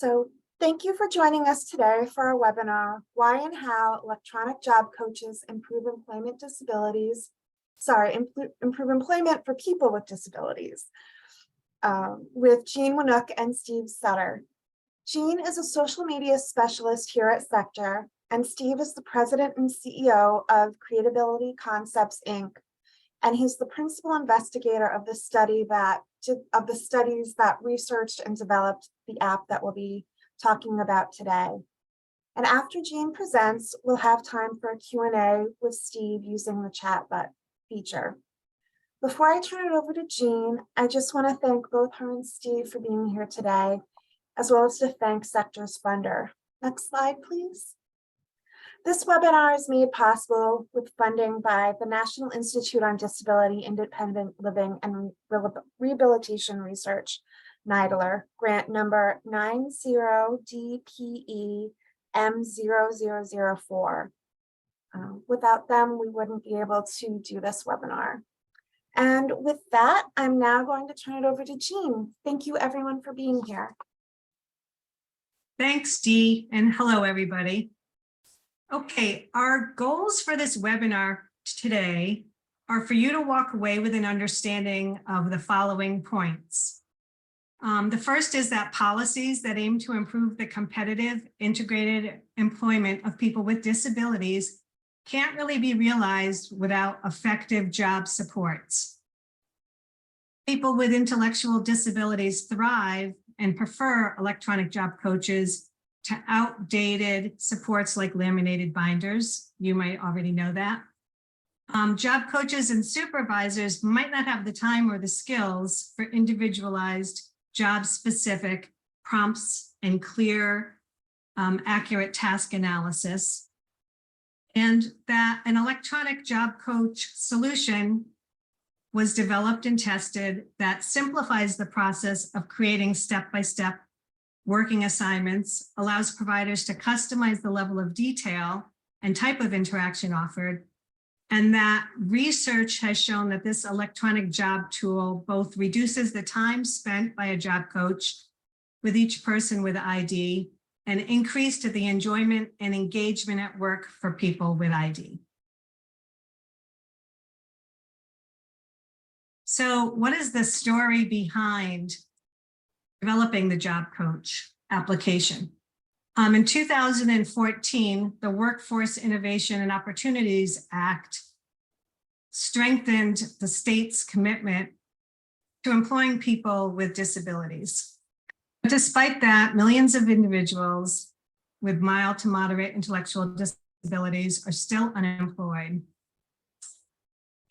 So thank you for joining us today for our webinar, Why and How Electronic Job Coaches Improve Employment for People with Disabilities, with Jean Winook and Steve Sutter. Jean is a social media specialist here at CeKTER, and Steve is the president and CEO of CreateAbility Concepts, Inc. And he's the principal investigator of the studies that researched and developed the app that we'll be talking about today. And after Jean presents, we'll have time for a Q&A with Steve using the chat feature. Before I turn it over to Jean, I just want to thank both her and Steve for being here today, as well as to thank CeKTER's funder. Next slide, please. This webinar is made possible with funding by the National Institute on Disability, Independent Living and Rehabilitation Research, NIDILRR, grant number 90DPE-M0004. Without them, we wouldn't be able to do this webinar. And with that, I'm now going to turn it over to Jean. Thank you everyone for being here. Thanks, Dee, and hello, everybody. Okay, our goals for this webinar today are for you to walk away with an understanding of the following points. The first is that policies that aim to improve the competitive, integrated employment of people with disabilities can't really be realized without effective job supports. People with intellectual disabilities thrive and prefer electronic job coaches to outdated supports like laminated binders. You might already know that. Job coaches and supervisors might not have the time or the skills for individualized, job-specific prompts and clear, accurate task analysis. And that an electronic job coach solution was developed and tested that simplifies the process of creating step-by-step working assignments, allows providers to customize the level of detail and type of interaction offered, and that research has shown that this electronic job tool both reduces the time spent by a job coach with each person with ID and increased the enjoyment and engagement at work for people with ID. So what is the story behind developing the job coach application? In 2014, the Workforce Innovation and Opportunities Act strengthened the state's commitment to employing people with disabilities. But despite that, millions of individuals with mild to moderate intellectual disabilities are still unemployed.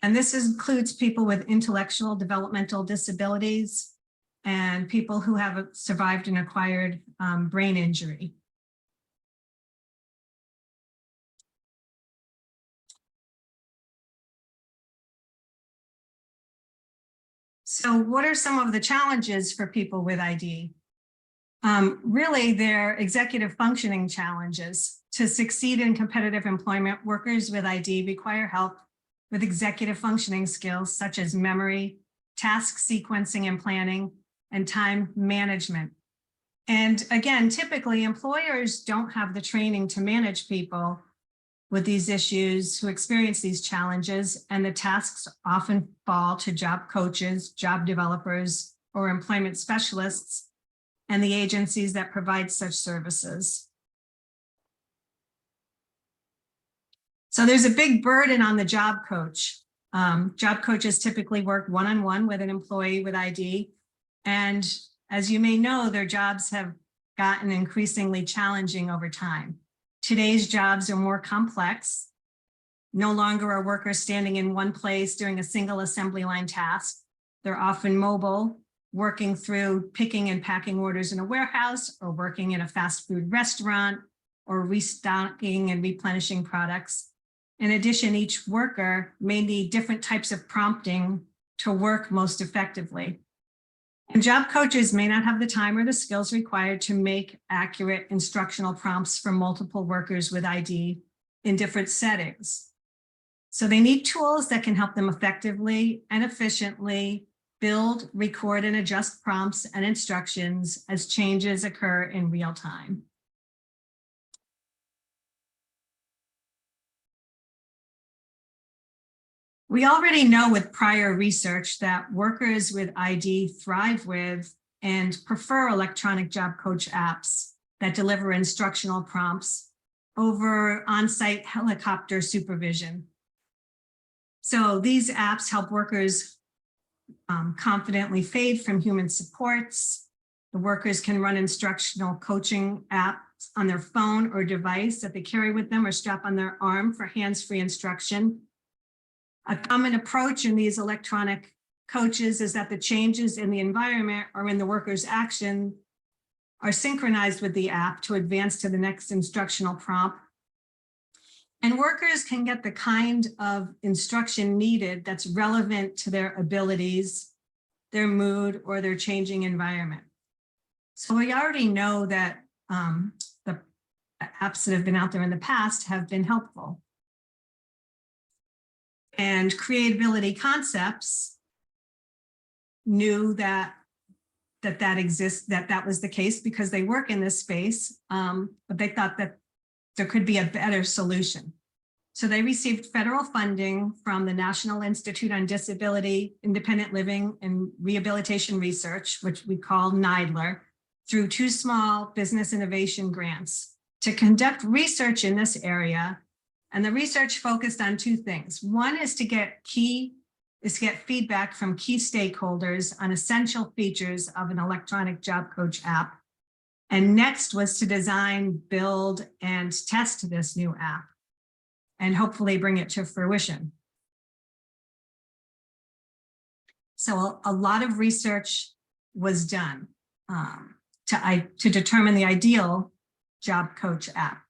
And this includes people with intellectual developmental disabilities and people who have survived an acquired brain injury. So what are some of the challenges for people with ID? Really, they're executive functioning challenges. To succeed in competitive employment, workers with ID require help with executive functioning skills such as memory, task sequencing and planning, and time management. And again, typically employers don't have the training to manage people with these issues who experience these challenges, and the tasks often fall to job coaches, job developers, or employment specialists, and the agencies that provide such services. So there's a big burden on the job coach. Job coaches typically work one-on-one with an employee with ID. And as you may know, their jobs have gotten increasingly challenging over time. Today's jobs are more complex. No longer are workers standing in one place doing a single assembly line task. They're often mobile, working through picking and packing orders in a warehouse, or working in a fast food restaurant, or restocking and replenishing products. In addition, each worker may need different types of prompting to work most effectively. And job coaches may not have the time or the skills required to make accurate instructional prompts for multiple workers with ID in different settings. So they need tools that can help them effectively and efficiently build, record, and adjust prompts and instructions as changes occur in real time. We already know with prior research that workers with ID thrive with and prefer electronic job coach apps that deliver instructional prompts over on-site helicopter supervision. So these apps help workers confidently fade from human supports. The workers can run instructional coaching apps on their phone or device that they carry with them or strap on their arm for hands-free instruction. A common approach in these electronic coaches is that the changes in the environment or in the worker's action are synchronized with the app to advance to the next instructional prompt. And workers can get the kind of instruction needed that's relevant to their abilities, their mood, or their changing environment. So we already know that the apps that have been out there in the past have been helpful. And CreateAbility Concepts knew that exists, that was the case because they work in this space, but they thought that there could be a better solution. So they received federal funding from the National Institute on Disability, Independent Living, and Rehabilitation Research, which we call NIDILRR, through 2 small business innovation grants to conduct research in this area. And the research focused on 2 things. One is to get feedback from key stakeholders on essential features of an electronic job coach app. And next was to design, build, and test this new app and hopefully bring it to fruition. So a lot of research was done to determine the ideal job coach app.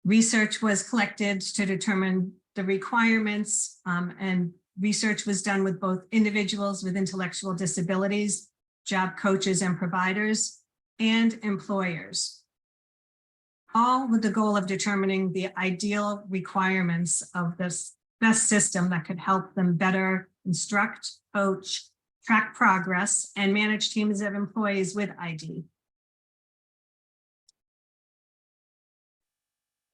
Research was collected to determine the requirements, and research was done with both individuals with intellectual disabilities, job coaches and providers, and employers, all with the goal of determining the ideal requirements of this best system that could help them better instruct, coach, track progress, and manage teams of employees with ID.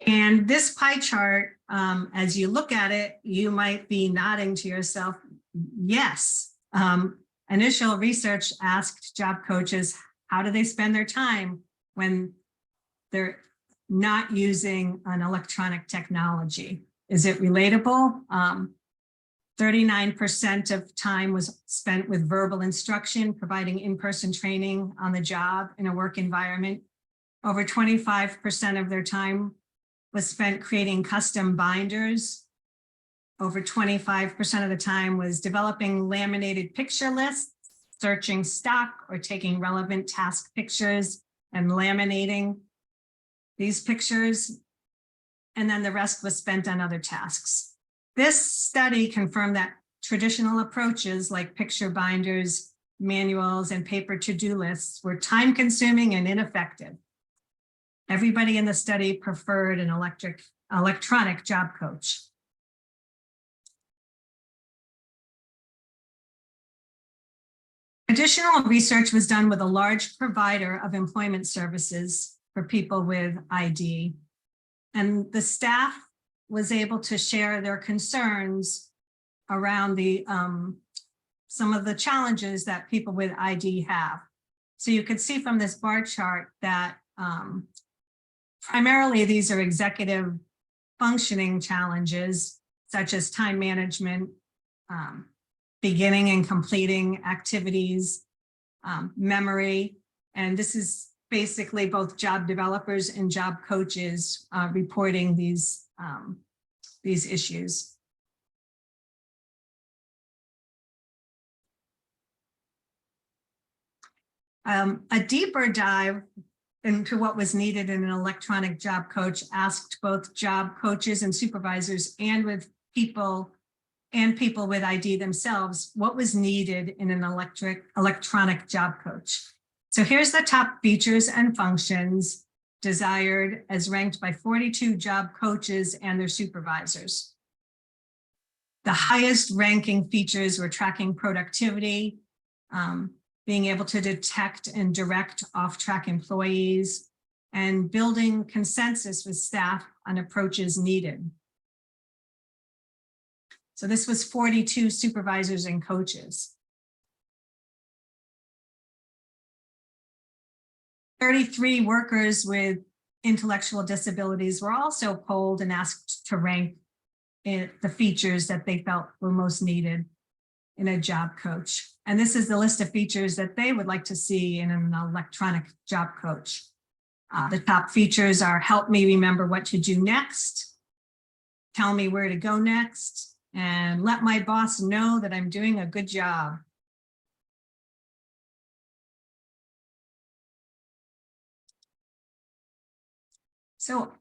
And this pie chart, as you look at it, you might be nodding to yourself, yes. Initial research asked job coaches, how do they spend their time when they're not using an electronic technology? Is it relatable? 39% of time was spent with verbal instruction, providing in-person training on the job in a work environment. Over 25% of their time was spent creating custom binders. Over 25% of the time was developing laminated picture lists, searching stock, or taking relevant task pictures and laminating these pictures. And then the rest was spent on other tasks. This study confirmed that traditional approaches like picture binders, manuals, and paper to-do lists were time-consuming and ineffective. Everybody in the study preferred an electronic job coach. Additional research was done with a large provider of employment services for people with ID. And the staff was able to share their concerns around some of the challenges that people with ID have. So you could see from this bar chart that primarily these are executive functioning challenges, such as time management, beginning and completing activities, memory, and this is basically both job developers and job coaches reporting these issues. A deeper dive into what was needed in an electronic job coach asked both job coaches and supervisors and with people with ID themselves, what was needed in an electronic job coach. So here's the top features and functions desired as ranked by 42 job coaches and their supervisors. The highest ranking features were tracking productivity, being able to detect and direct off-track employees, and building consensus with staff on approaches needed. So this was 42 supervisors and coaches. 33 workers with intellectual disabilities were also polled and asked to rank the features that they felt were most needed in a job coach. And this is the list of features that they would like to see in an electronic job coach. The top features are help me remember what to do next, tell me where to go next, and let my boss know that I'm doing a good job. So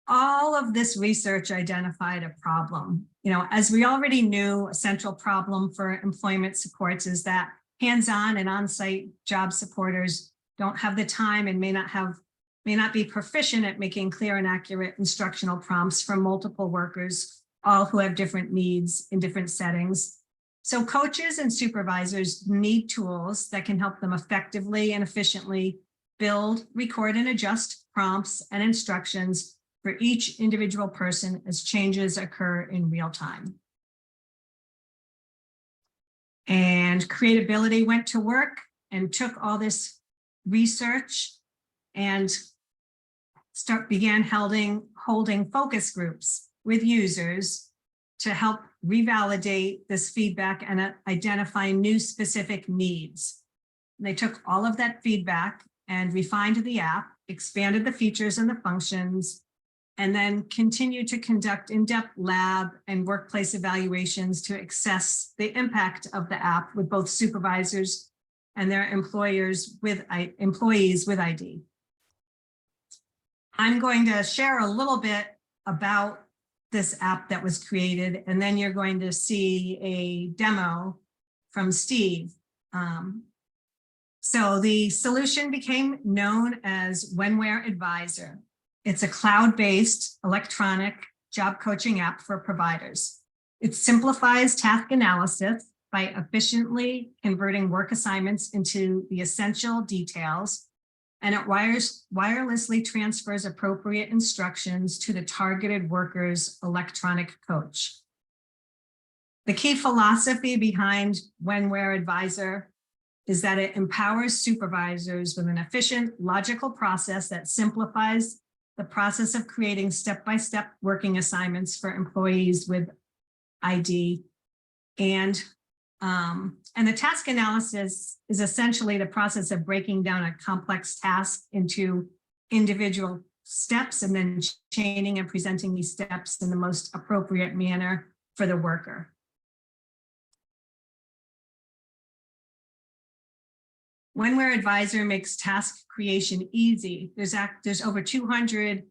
all of this research identified a problem. As we already knew, a central problem for employment supports is that hands-on and on-site job supporters don't have the time and may not be proficient at making clear and accurate instructional prompts for multiple workers, all who have different needs in different settings. So coaches and supervisors need tools that can help them effectively and efficiently build, record, and adjust prompts and instructions for each individual person as changes occur in real time. And CreateAbility went to work and took all this research and began holding focus groups with users to help revalidate this feedback and identify new specific needs. They took all of that feedback and refined the app, expanded the features and the functions, and then continue to conduct in-depth lab and workplace evaluations to assess the impact of the app with both supervisors and their employees with ID. I'm going to share a little bit about this app that was created, and then you're going to see a demo from Steve. So the solution became known as Whenware Advisor. It's a cloud-based electronic job coaching app for providers. It simplifies task analysis by efficiently converting work assignments into the essential details, and it wirelessly transfers appropriate instructions to the targeted worker's electronic coach. The key philosophy behind Whenware Advisor is that it empowers supervisors with an efficient, logical process that simplifies the process of creating step-by-step working assignments for employees with ID. And the task analysis is essentially the process of breaking down a complex task into individual steps and then chaining and presenting these steps in the most appropriate manner for the worker. Whenware Advisor makes task creation easy. There's over 200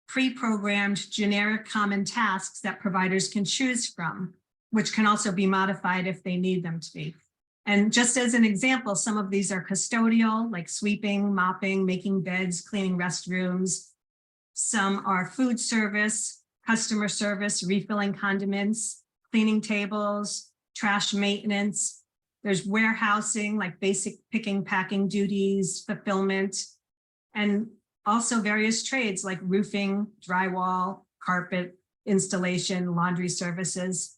pre-programmed generic common tasks that providers can choose from, which can also be modified if they need them to be. And just as an example, some of these are custodial, like sweeping, mopping, making beds, cleaning restrooms. Some are food service, customer service, refilling condiments, cleaning tables, trash maintenance. There's warehousing, like basic picking, packing duties, fulfillment, and also various trades like roofing, drywall, carpet installation, laundry services.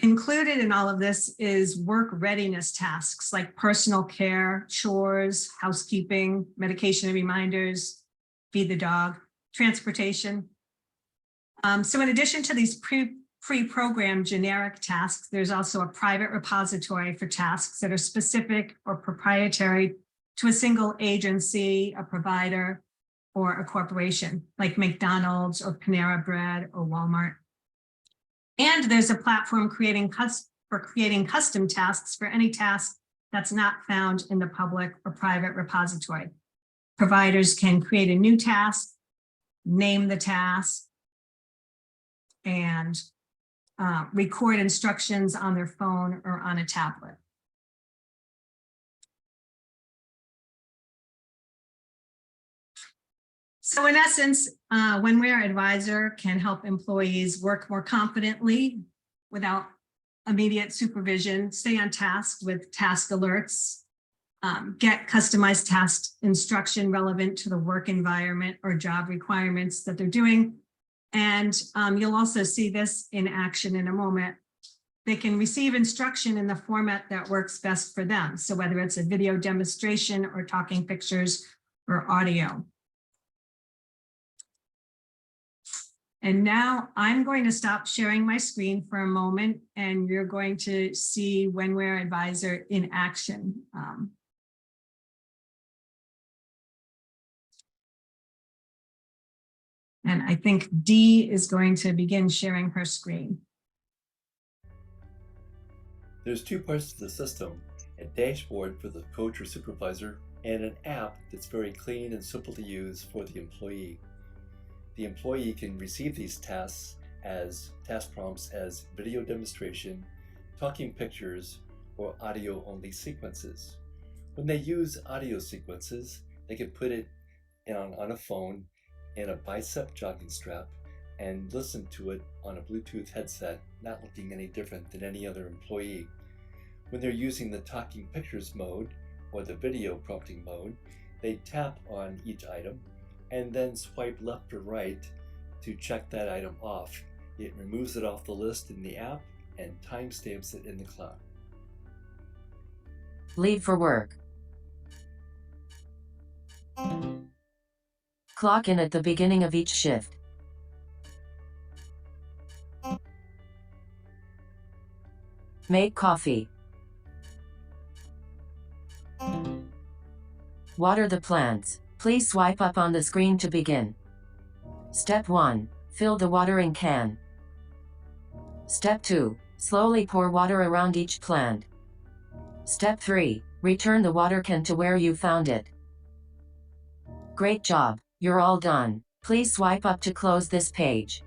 Included in all of this is work readiness tasks like personal care, chores, housekeeping, medication and reminders, feed the dog, transportation. So in addition to these pre-programmed generic tasks, there's also a private repository for tasks that are specific or proprietary to a single agency, a provider, or a corporation like McDonald's or Panera Bread or Walmart. And there's a platform for creating custom tasks for any task that's not found in the public or private repository. Providers can create a new task, name the task, and record instructions on their phone or on a tablet. So in essence, WhenWhere Advisor can help employees work more confidently without immediate supervision, stay on task with task alerts, get customized task instruction relevant to the work environment or job requirements that they're doing. And you'll also see this in action in a moment. They can receive instruction in the format that works best for them. So whether it's a video demonstration or talking pictures or audio. And now I'm going to stop sharing my screen for a moment, and you're going to see WhenWhere Advisor in action. And I think Dee is going to begin sharing her screen. There's two parts to the system, a dashboard for the coach or supervisor, and an app that's very clean and simple to use for the employee. The employee can receive these tasks as task prompts as video demonstration, talking pictures, or audio-only sequences. When they use audio sequences, they can put it on a phone in a bicep jogging strap and listen to it on a Bluetooth headset, not looking any different than any other employee. When they're using the talking pictures mode or the video prompting mode, they tap on each item and then swipe left or right to check that item off. It removes it off the list in the app and timestamps it in the cloud. Leave for work. Clock in at the beginning of each shift. Make coffee. Water the plants. Please swipe up on the screen to begin. Step 1. Fill the watering can. Step 2. Slowly pour water around each plant. Step 3. Return the water can to where you found it. Great job. You're all done. Please swipe up to close this page.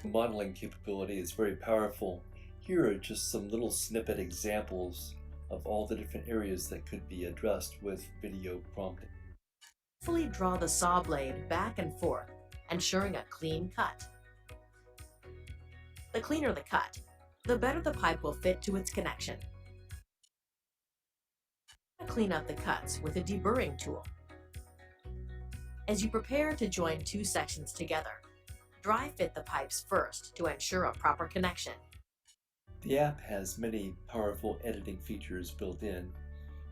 The modeling capability is very powerful. Here are just some little snippet examples of all the different areas that could be addressed with video prompting. Carefully draw the saw blade back and forth, ensuring a clean cut. The cleaner the cut, the better the pipe will fit to its connection. Clean up the cuts with a deburring tool. As you prepare to join two sections together, dry fit the pipes first to ensure a proper connection. The app has many powerful editing features built in.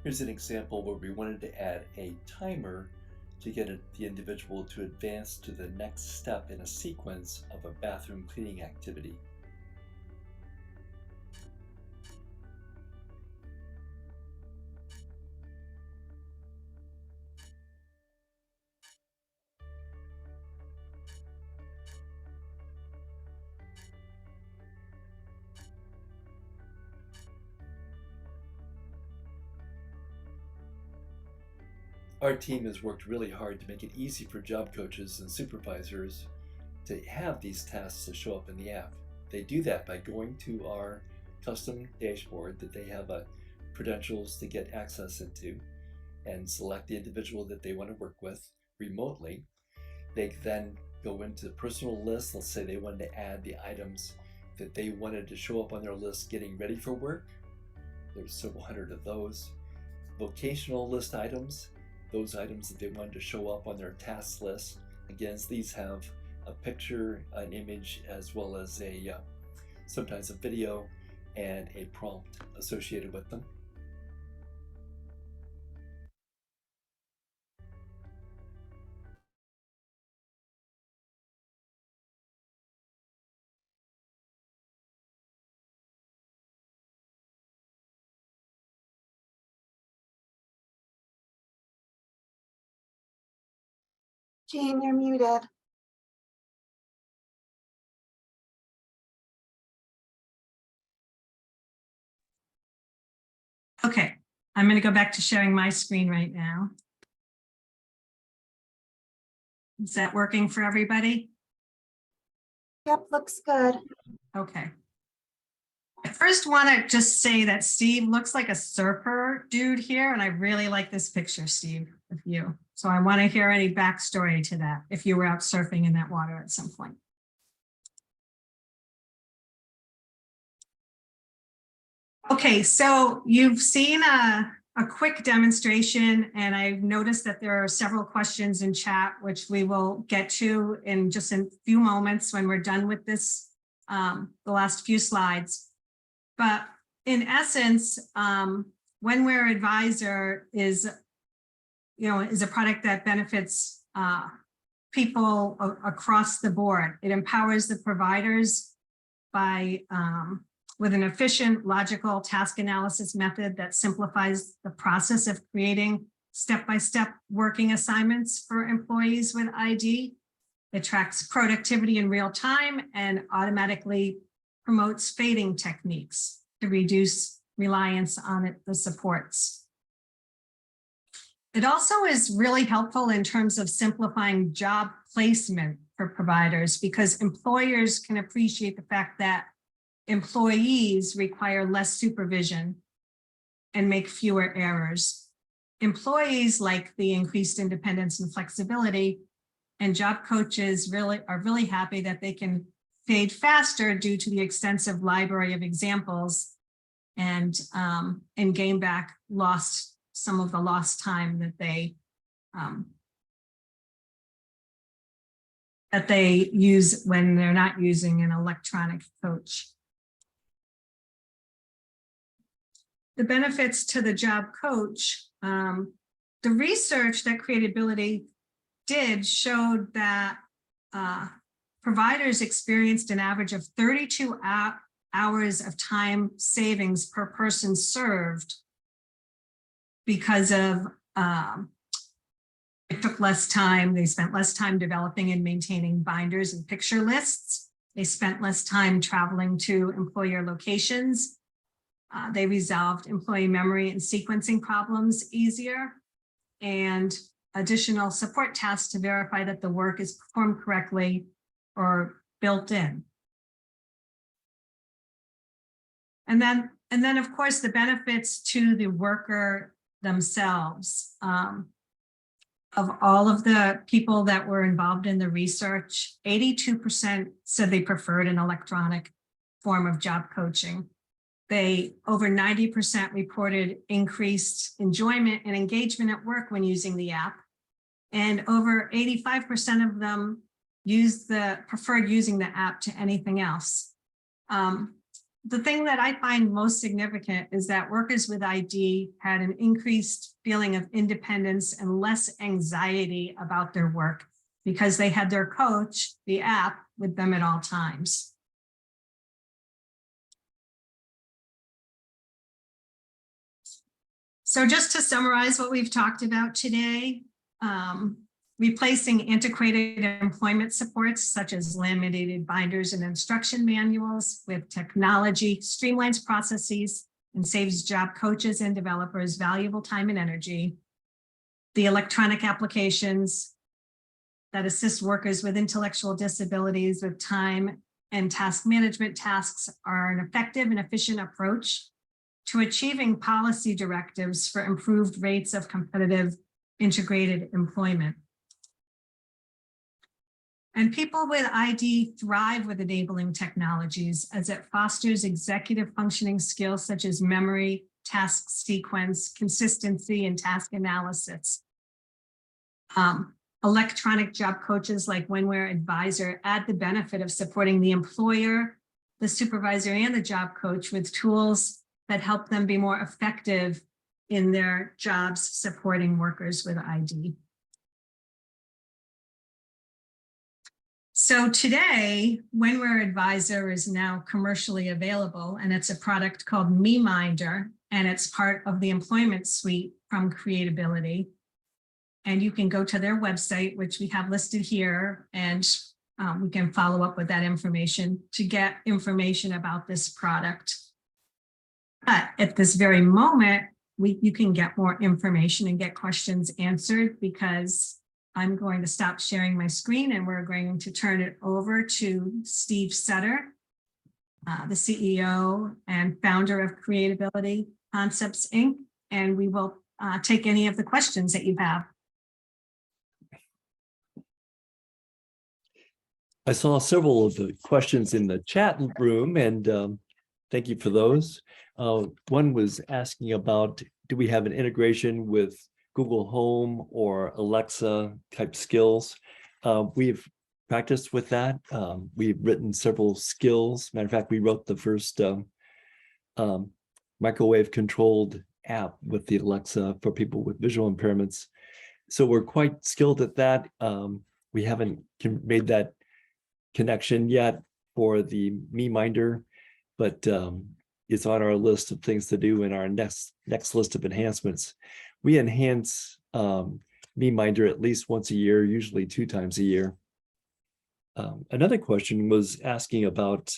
Here's an example where we wanted to add a timer to get the individual to advance to the next step in a sequence of a bathroom cleaning activity. Our team has worked really hard to make it easy for job coaches and supervisors to have these tasks to show up in the app. They do that by going to our custom dashboard that they have credentials to get access into and select the individual that they want to work with remotely. They then go into the personal list. Let's say they wanted to add the items that they wanted to show up on their list getting ready for work. There's several hundred of those. Vocational list items, those items that they wanted to show up on their tasks list. Again, these have a picture, an image, as well as sometimes a video and a prompt associated with them. Jane, you're muted. Okay, I'm going to go back to sharing my screen right now. Is that working for everybody? Yep, looks good. Okay. I first want to just say that Steve looks like a surfer dude here, and I really like this picture, Steve, of you. So I want to hear any backstory to that, if you were out surfing in that water at some point. Okay, so you've seen a quick demonstration, and I've noticed that there are several questions in chat, which we will get to in just a few moments when we're done with this, the last few slides. But in essence, Whenware Advisor is a product that benefits people across the board. It empowers the providers by with an efficient, logical task analysis method that simplifies the process of creating step-by-step working assignments for employees with ID. It tracks productivity in real time and automatically promotes fading techniques to reduce reliance on the supports. It also is really helpful in terms of simplifying job placement for providers, because employers can appreciate the fact that employees require less supervision and make fewer errors. Employees like the increased independence and flexibility, and job coaches are really happy that they can fade faster due to the extensive library of examples and gain back some of the lost time that they use when they're not using an electronic coach. The benefits to the job coach, the research that CreateAbility did showed that providers experienced an average of 32 hours of time savings per person served because of it took less time. They spent less time developing and maintaining binders and picture lists. They spent less time traveling to employer locations. They resolved employee memory and sequencing problems easier, and additional support tasks to verify that the work is performed correctly or built in. And then of course, the benefits to the worker themselves. Of all of the people that were involved in the research, 82% said they preferred an electronic form of job coaching. Over 90% reported increased enjoyment and engagement at work when using the app. And over 85% of them preferred using the app to anything else. The thing that I find most significant is that workers with ID had an increased feeling of independence and less anxiety about their work because they had their coach, the app, with them at all times. So just to summarize what we've talked about today, replacing antiquated employment supports such as laminated binders and instruction manuals with technology streamlines processes and saves job coaches and developers valuable time and energy. The electronic applications that assist workers with intellectual disabilities with time and task management tasks are an effective and efficient approach to achieving policy directives for improved rates of competitive integrated employment. And people with ID thrive with enabling technologies as it fosters executive functioning skills such as memory, task sequence, consistency, and task analysis. Electronic job coaches like Whenware Advisor add the benefit of supporting the employer, the supervisor, and the job coach with tools that help them be more effective in their jobs supporting workers with ID. So today, Whenware Advisor is now commercially available, and it's a product called MeMinder, and it's part of the employment suite from CreateAbility. And you can go to their website, which we have listed here, and we can follow up with that information to get information about this product. But at this very moment, you can get more information and get questions answered, because I'm going to stop sharing my screen and we're going to turn it over to Steve CeKTER. the CEO and founder of CreateAbility Concepts, Inc., and we will take any of the questions that you have. I saw several of the questions in the chat room, and thank you for those. One was asking about, do we have an integration with Google Home or Alexa type skills? We've practiced with that. We've written several skills. Matter of fact, we wrote the first microwave controlled app with the Alexa for people with visual impairments. So we're quite skilled at that. We haven't made that connection yet for the MeMinder, but it's on our list of things to do in our next list of enhancements. We enhance MeMinder at least once a year, usually 2 times a year. Another question was asking about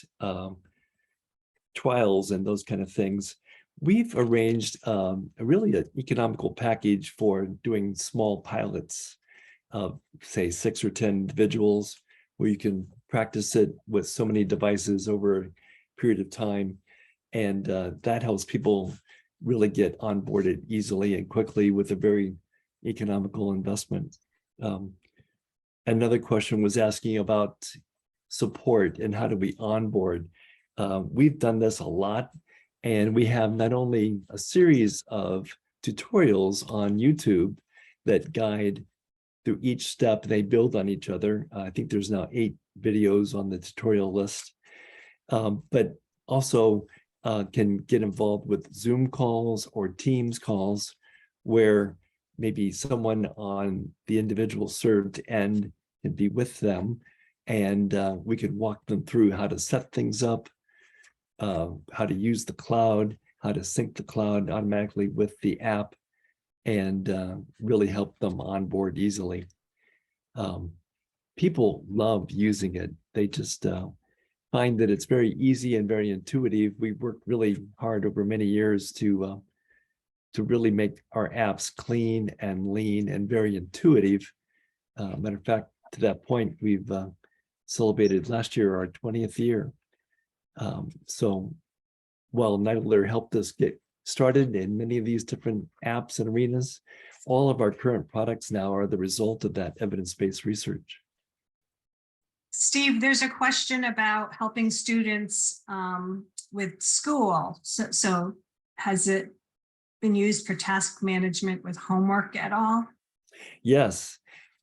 trials and those kind of things. We've arranged really an economical package for doing small pilots of, say, 6 or 10 individuals, where you can practice it with so many devices over a period of time. And that helps people really get onboarded easily and quickly with a very economical investment. Another question was asking about support and how do we onboard. We've done this a lot, and we have not only a series of tutorials on YouTube that guide through each step, they build on each other. I think there's now 8 videos on the tutorial list, but also can get involved with Zoom calls or Teams calls where maybe someone on the individual served end can be with them, and we could walk them through how to set things up, how to use the cloud, how to sync the cloud automatically with the app, and really help them onboard easily. People love using it. They just find that it's very easy and very intuitive. We worked really hard over many years to really make our apps clean and lean and very intuitive. Matter of fact, to that point, we've celebrated last year our 20th year. So while NIDILRR helped us get started in many of these different apps and arenas, all of our current products now are the result of that evidence-based research. Steve, there's a question about helping students with school. So has it been used for task management with homework at all? Yes.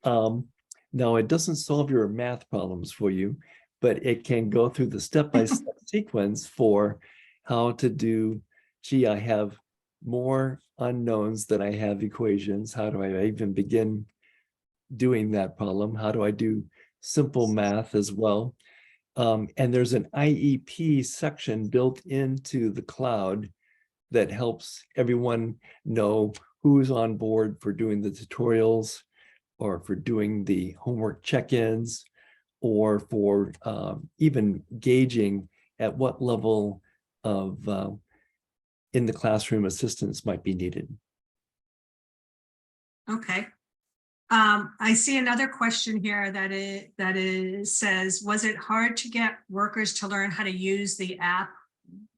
Now, it doesn't solve your math problems for you, but it can go through the step-by-step sequence for how to do, gee, I have more unknowns than I have equations. How do I even begin doing that problem? How do I do simple math as well? And there's an IEP section built into the cloud that helps everyone know who's on board for doing the tutorials, or for doing the homework check-ins, or for even gauging at what level of in the classroom assistance might be needed. Okay. I see another question here that says, was it hard to get workers to learn how to use the app?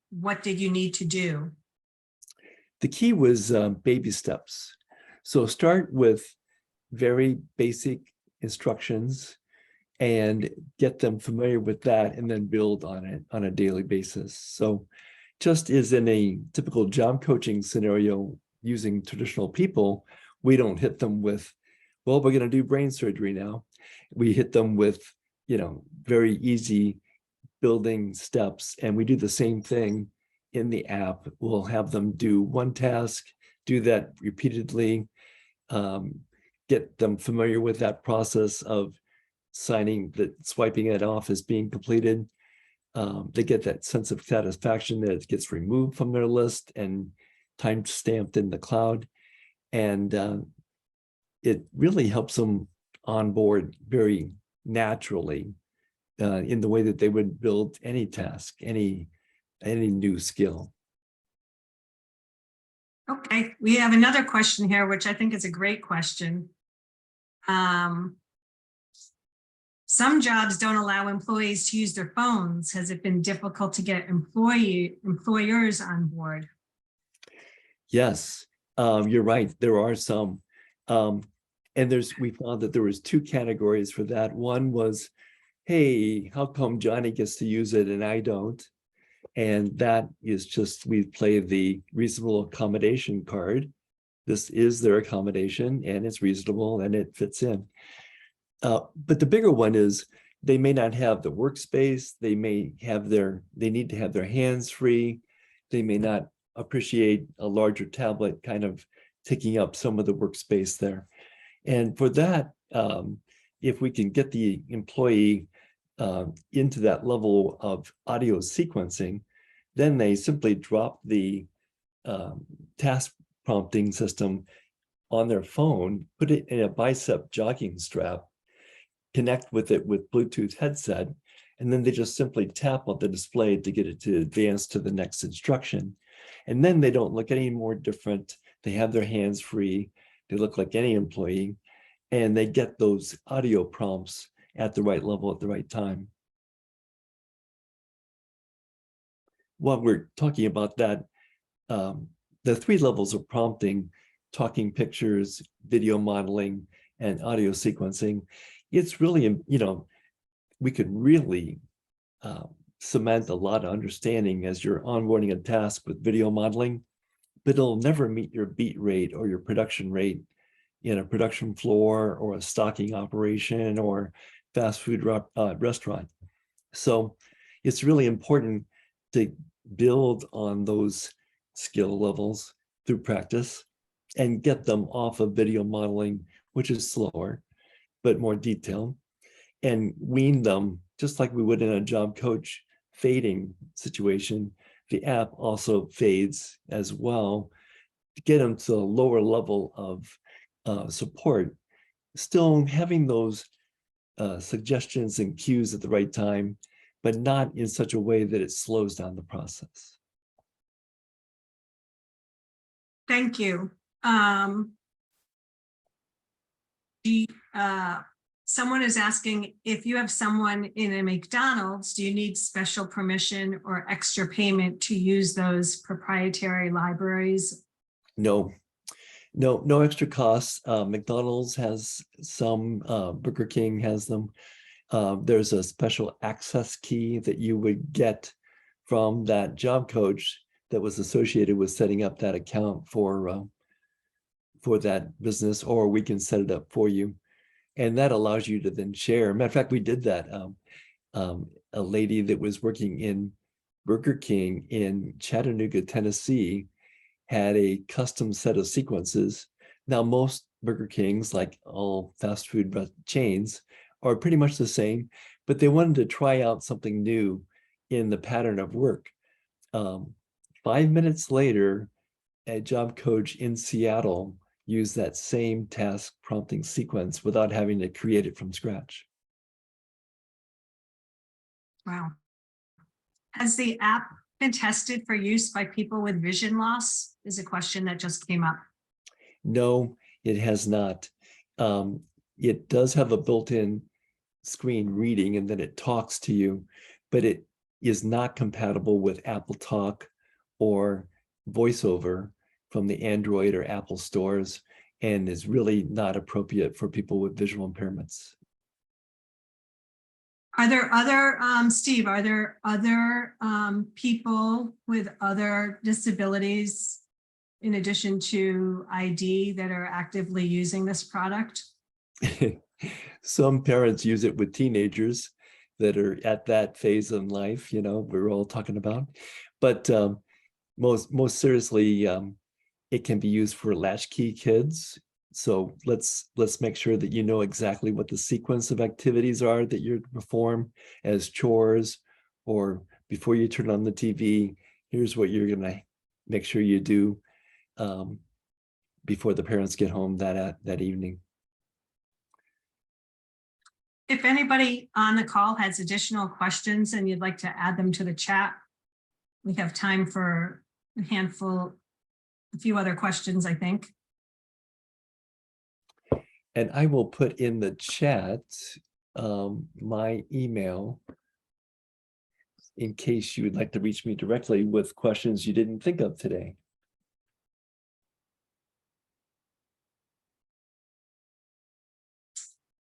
What did you need to do? The key was baby steps. So start with very basic instructions and get them familiar with that, and then build on it on a daily basis. So just as in a typical job coaching scenario using traditional people, we don't hit them with, well, we're going to do brain surgery now. We hit them with, very easy building steps, and we do the same thing in the app. We'll have them do one task, do that repeatedly, get them familiar with that process of swiping it off as being completed. They get that sense of satisfaction that it gets removed from their list and time stamped in the cloud. And it really helps them onboard very naturally in the way that they would build any task, any new skill. Okay, we have another question here, which I think is a great question. Some jobs don't allow employees to use their phones. Has it been difficult to get employers on board? Yes, you're right. There are some. And we found that there was two categories for that. One was, hey, how come Johnny gets to use it and I don't? And that is just, we play the reasonable accommodation card. This is their accommodation and it's reasonable and it fits in. But the bigger one is they may not have the workspace. They need to have their hands free. They may not appreciate a larger tablet kind of taking up some of the workspace there. And for that, if we can get the employee into that level of audio sequencing, then they simply drop the task prompting system on their phone, put it in a bicep jogging strap, connect with it with Bluetooth headset, and then they just simply tap on the display to get it to advance to the next instruction. And then they don't look any more different. They have their hands free. They look like any employee, and they get those audio prompts at the right level at the right time. While we're talking about that, the 3 levels of prompting, talking pictures, video modeling, and audio sequencing, it's really, we could really cement a lot of understanding as you're onboarding a task with video modeling, but it'll never meet your beat rate or your production rate in a production floor or a stocking operation or fast food restaurant. So it's really important to build on those skill levels through practice and get them off of video modeling, which is slower, but more detailed, and wean them just like we would in a job coach fading situation. The app also fades as well to get them to a lower level of support, still having those suggestions and cues at the right time, but not in such a way that it slows down the process. Thank you. Someone is asking, if you have someone in a McDonald's, do you need special permission or extra payment to use those proprietary libraries? No extra costs. McDonald's has some, Burger King has them. There's a special access key that you would get from that job coach that was associated with setting up that account for that business, or we can set it up for you. And that allows you to then share. Matter of fact, we did that. A lady that was working in Burger King in Chattanooga, Tennessee, had a custom set of sequences. Now, most Burger Kings, like all fast food chains, are pretty much the same, but they wanted to try out something new in the pattern of work. 5 minutes later, a job coach in Seattle used that same task prompting sequence without having to create it from scratch. Wow. Has the app been tested for use by people with vision loss? Is a question that just came up. No, it has not. It does have a built-in screen reading and then it talks to you, but it is not compatible with Apple Talk or VoiceOver from the Android or Apple stores, and is really not appropriate for people with visual impairments. Are there other, Steve, are there other people with other disabilities in addition to ID that are actively using this product? Some parents use it with teenagers that are at that phase in life, we're all talking about. But most seriously, it can be used for latchkey kids. So let's make sure that you know exactly what the sequence of activities are that you're to perform as chores, or before you turn on the TV, here's what you're gonna make sure you do before the parents get home that evening. If anybody on the call has additional questions and you'd like to add them to the chat, we have time for a few other questions, I think. And I will put in the chat my email in case you would like to reach me directly with questions you didn't think of today.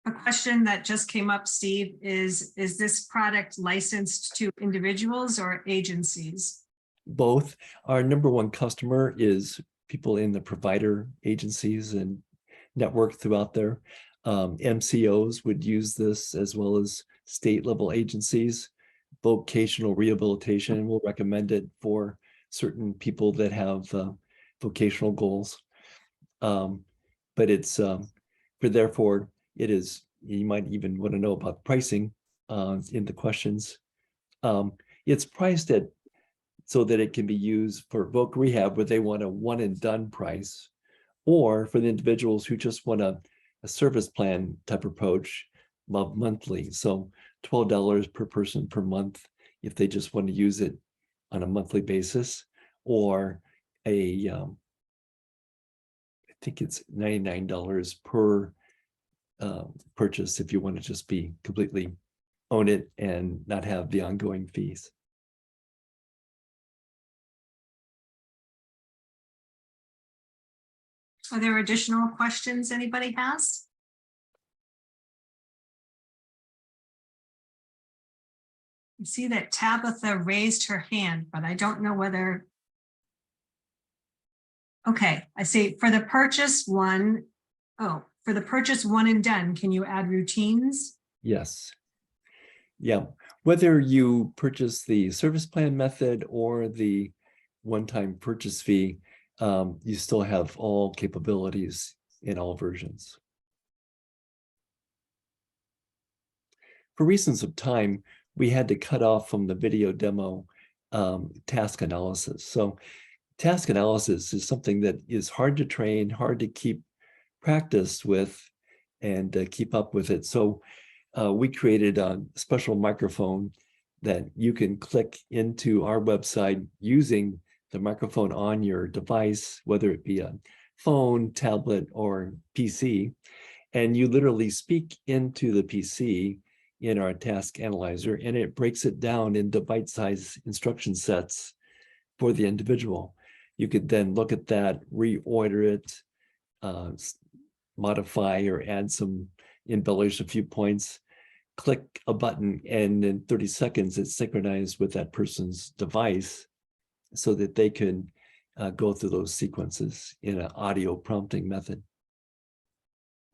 A question that just came up, Steve, is this product licensed to individuals or agencies? Both. Our number one customer is people in the provider agencies and network throughout there. MCOs would use this, as well as state level agencies. Vocational rehabilitation will recommend it for certain people that have vocational goals. But it's therefore it is, you might even want to know about pricing in the questions. It's priced at so that it can be used for voc rehab where they want a one and done price, or for the individuals who just want a service plan type approach monthly. So $12 per person per month if they just want to use it on a monthly basis, or I think it's $99 per purchase if you want to just be completely own it and not have the ongoing fees. Are there additional questions anybody has? I see that Tabitha raised her hand, but I don't know whether. Okay, I see for the purchase one, for the purchase one and done, can you add routines? Yes. Yeah, whether you purchase the service plan method or the one-time purchase fee, you still have all capabilities in all versions. For reasons of time, we had to cut off from the video demo task analysis. So task analysis is something that is hard to train, hard to keep practice with, and keep up with it. So we created a special microphone that you can click into our website using the microphone on your device, whether it be a phone, tablet, or PC, and you literally speak into the PC in our task analyzer, and it breaks it down into bite-sized instruction sets for the individual. You could then look at that, reorder it, modify or add some, embellish a few points, click a button, and in 30 seconds it's synchronized with that person's device so that they can go through those sequences in an audio prompting method.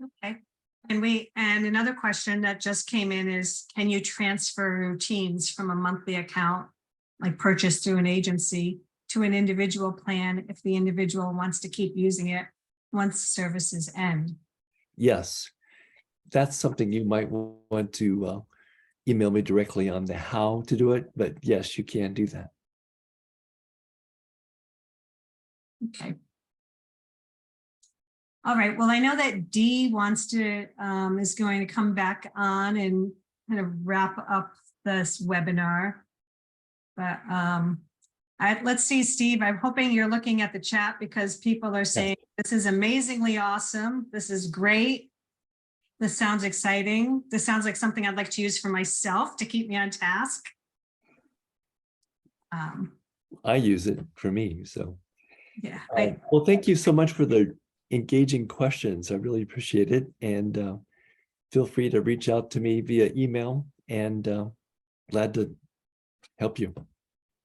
Okay. And another question that just came in is, can you transfer routines from a monthly account, like purchased through an agency, to an individual plan if the individual wants to keep using it once services end? Yes, that's something you might want to email me directly on the how to do it, but yes, you can do that. Okay. All right, well, I know that Dee wants to, is going to come back on and kind of wrap up this webinar. But let's see, Steve, I'm hoping you're looking at the chat because people are saying, this is amazingly awesome. This is great. This sounds exciting. This sounds like something I'd like to use for myself to keep me on task. I use it for me, so. Yeah. Well, thank you so much for the engaging questions. I really appreciate it. And feel free to reach out to me via email, and glad to help you.